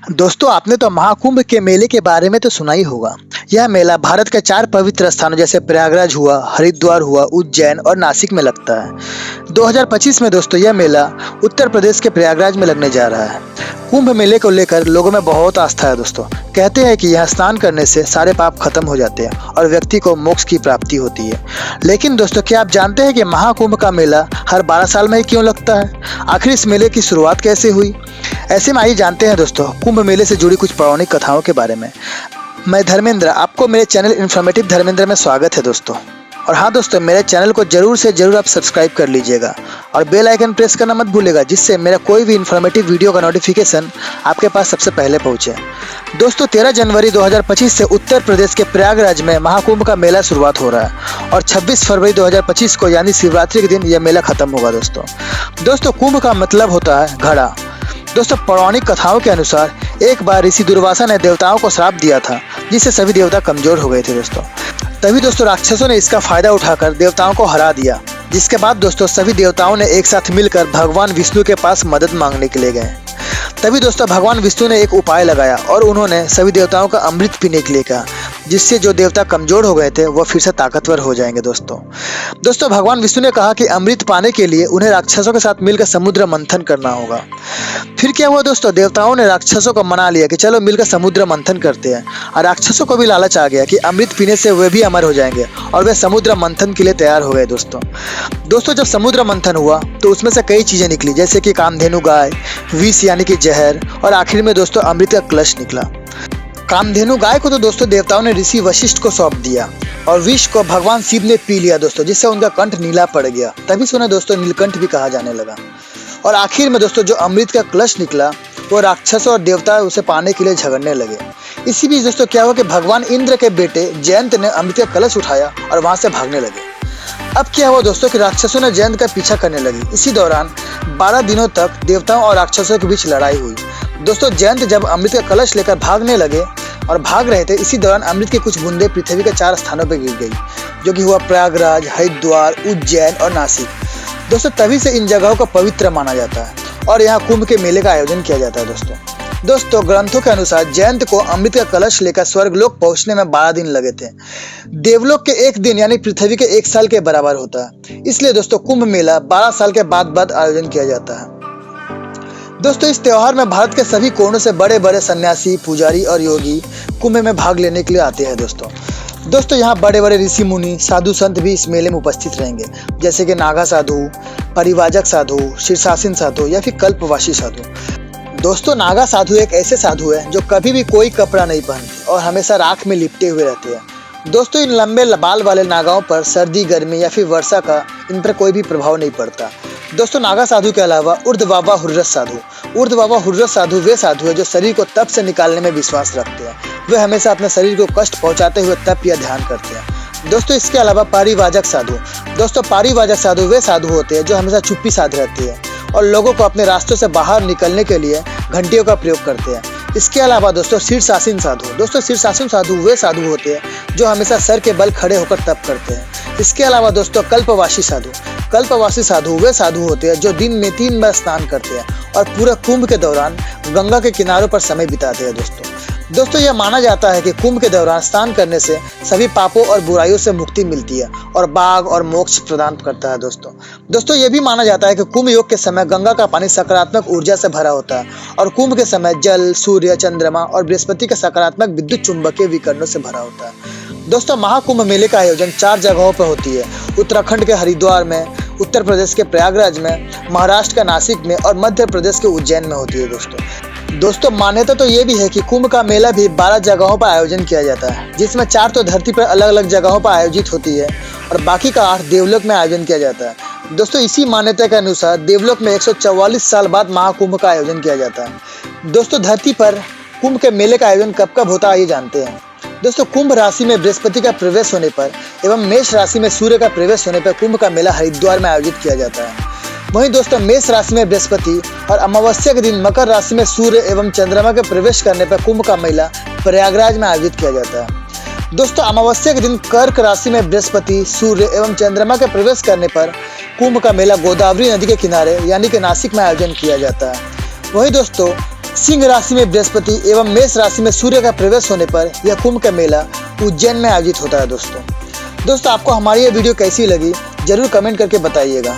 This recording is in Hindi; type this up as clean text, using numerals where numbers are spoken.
दोस्तों आपने तो महाकुंभ के मेले के बारे में तो सुना ही होगा। यह मेला भारत के 4 पवित्र स्थानों जैसे प्रयागराज हुआ, हरिद्वार हुआ, उज्जैन और नासिक में लगता है। 2025 में दोस्तों यह मेला उत्तर प्रदेश के प्रयागराज में लगने जा रहा है। कुंभ मेले को लेकर लोगों में बहुत आस्था है दोस्तों। कहते हैं कि यहाँ स्नान करने से सारे पाप खत्म हो जाते हैं और व्यक्ति को मोक्ष की प्राप्ति होती है। लेकिन दोस्तों क्या आप जानते हैं कि महाकुंभ का मेला हर 12 साल में ही क्यों लगता है? आखिर इस मेले की शुरुआत कैसे हुई? ऐसे में आइए जानते हैं दोस्तों कुंभ मेले से जुड़ी कुछ पौराणिक कथाओं के बारे में। मैं धर्मेंद्र, आपको मेरे चैनल इन्फॉर्मेटिव धर्मेंद्र में स्वागत है दोस्तों। और हाँ दोस्तों, मेरे चैनल को जरूर से जरूर आप सब्सक्राइब कर लीजिएगा और बेल आइकन प्रेस करना मत भूलिएगा, जिससे मेरा कोई भी इन्फॉर्मेटिव वीडियो का नोटिफिकेशन आपके पास सबसे पहले पहुंचे। दोस्तों 13 जनवरी 2025 से उत्तर प्रदेश के प्रयागराज में महाकुंभ का मेला शुरुआत हो रहा है और 26 फरवरी 2025 को यानी शिवरात्रि के दिन यह मेला खत्म होगा दोस्तों कुंभ का मतलब होता है घड़ा। दोस्तों पौराणिक कथाओं के अनुसार एक बार ऋषि दुर्वासा ने देवताओं को श्राप दिया था, जिससे सभी देवता कमजोर हो गए थे दोस्तों। तभी दोस्तों राक्षसों ने इसका फायदा उठाकर देवताओं को हरा दिया, जिसके बाद दोस्तों सभी देवताओं ने एक साथ मिलकर भगवान विष्णु के पास मदद मांगने के लिए गए। तभी दोस्तों भगवान विष्णु ने एक उपाय लगाया और उन्होंने सभी देवताओं का अमृत पीने के लिए कहा, जिससे जो देवता कमजोर हो गए थे वह फिर से ताकतवर हो जाएंगे दोस्तों भगवान विष्णु ने कहा कि अमृत पाने के लिए उन्हें राक्षसों के साथ मिलकर समुद्र मंथन करना होगा। फिर क्या हुआ दोस्तों, देवताओं ने राक्षसों को मना लिया कि चलो मिलकर समुद्र मंथन करते हैं, और राक्षसों को भी लालच आ गया कि अमृत पीने से वे भी अमर हो जाएंगे, और वे समुद्र मंथन के लिए तैयार हो गए दोस्तों जब समुद्र मंथन हुआ तो उसमें से कई चीजें निकली, जैसे कि कामधेनु गाय, विष यानी कि जहर, और आखिर में दोस्तों अमृत का कलश निकला। कामधेनु गाय को तो दोस्तों देवताओं ने ऋषि वशिष्ठ को सौंप दिया और विष को भगवान शिव ने पी लिया दोस्तों, जिससे उनका कंठ नीला पड़ गया। तभी से उन्हें दोस्तों नीलकंठ भी कहा जाने लगा। और आखिर में दोस्तों जो अमृत का कलश निकला वो राक्षसों और देवता उसे पाने के लिए झगड़ने लगे। इसी बीच दोस्तों क्या हुआ कि भगवान इंद्र के बेटे जयंत ने अमृत का कलश उठाया और वहां से भागने लगे। अब क्या हुआ दोस्तों कि राक्षसों ने जयंत का पीछा करने लगी। इसी दौरान 12 दिनों तक देवताओं और राक्षसों के बीच लड़ाई हुई। दोस्तों जयंत जब अमृत का कलश लेकर भागने लगे और भाग रहे थे, इसी दौरान अमृत की कुछ बूंदें पृथ्वी के 4 स्थानों पर गिर गई, जो कि हुआ प्रयागराज, हरिद्वार, उज्जैन और नासिक। दोस्तों तभी से इन जगहों को पवित्र माना जाता है और यहाँ कुंभ के मेले का आयोजन किया जाता है दोस्तों ग्रंथों के अनुसार जयंत को अमृत का कलश लेकर स्वर्गलोक पहुंचने में 12 दिन लगे थे। देवलोक के 1 दिन यानी पृथ्वी के 1 साल के बराबर होता है। इसलिए दोस्तों कुंभ मेला 12 साल के बाद आयोजन किया जाता है। दोस्तों इस त्योहार में भारत के सभी कोनों से बड़े बड़े सन्यासी, पुजारी और योगी कुंभ में भाग लेने के लिए आते हैं दोस्तों यहाँ बड़े बड़े ऋषि मुनि, साधु संत भी इस मेले में उपस्थित रहेंगे, जैसे कि नागा साधु, परिवाजक साधु, शीर्षासीन साधु या फिर कल्पवासी साधु। दोस्तों नागा साधु एक ऐसे साधु है जो कभी भी कोई कपड़ा नहीं पहनते और हमेशा राख में लिपटे हुए रहते हैं। दोस्तों इन लंबे बाल वाले नागाओं पर सर्दी, गर्मी या फिर वर्षा का इन पर कोई भी प्रभाव नहीं पड़ता। दोस्तों नागा साधु के अलावा उर्ध्वबाबा हुर्रत साधु वे साधु है जो शरीर को तप से निकालने में विश्वास रखते हैं। वे हमेशा अपने शरीर को कष्ट पहुंचाते हुए तप या ध्यान करते हैं। दोस्तों इसके अलावा पारिवाजक साधु वे साधु होते हैं जो हमेशा चुप्पी साध रहते हैं और लोगों को अपने रास्तों से बाहर निकलने के लिए घंटियों का प्रयोग करते हैं। इसके अलावा दोस्तों शीर्षासीन साधु वे साधु होते हैं जो हमेशा सर के बल खड़े होकर तप करते हैं। इसके अलावा दोस्तों कल्पवासी साधु वे साधु होते हैं जो दिन में 3 बार स्नान करते हैं और पूरा कुंभ के दौरान गंगा के किनारों पर समय बिताते हैं दोस्तों यह माना जाता है कि कुंभ के दौरान स्नान करने से सभी पापों और बुराइयों से मुक्ति मिलती है और बाघ और मोक्ष प्रदान करता है दोस्तों यह भी माना जाता है कि कुंभ योग के समय गंगा का पानी सकारात्मक ऊर्जा से भरा होता है और कुंभ के समय जल, सूर्य, चंद्रमा और बृहस्पति के सकारात्मक विद्युत चुंबकीय विकिरणों से भरा होता है। दोस्तों महाकुंभ मेले का आयोजन 4 जगहों पर होती है। उत्तराखंड के हरिद्वार में, उत्तर प्रदेश के प्रयागराज में, महाराष्ट्र का नासिक में और मध्य प्रदेश के उज्जैन में होती है दोस्तों मान्यता तो ये भी है कि कुंभ का मेला भी 12 जगहों पर आयोजन किया जाता है, जिसमें 4 तो धरती पर अलग अलग जगहों पर आयोजित होती है और बाकी का 8 देवलोक में आयोजन किया जाता है। दोस्तों इसी मान्यता के अनुसार देवलोक में 144 साल बाद महाकुंभ का आयोजन किया जाता है। दोस्तों धरती पर कुंभ के मेले का आयोजन कब होता है ये जानते हैं। दोस्तों कुंभ राशि में बृहस्पति का प्रवेश होने पर एवं मेष राशि में सूर्य का प्रवेश होने पर कुंभ का मेला हरिद्वार में आयोजित किया जाता है। वहीं दोस्तों मेष राशि में बृहस्पति और अमावस्या के दिन मकर राशि में सूर्य एवं चंद्रमा के प्रवेश करने पर कुंभ का मेला प्रयागराज में आयोजित किया जाता है। दोस्तों अमावस्या के दिन कर्क राशि में बृहस्पति, सूर्य एवं चंद्रमा के प्रवेश करने पर कुंभ का मेला गोदावरी नदी के किनारे यानी कि नासिक में आयोजन किया जाता है। वहीं दोस्तों सिंह राशि में बृहस्पति एवं मेष राशि में सूर्य का प्रवेश होने पर यह कुंभ का मेला उज्जैन में आयोजित होता है। दोस्तों आपको हमारी ये वीडियो कैसी लगी जरूर कमेंट करके बताइएगा।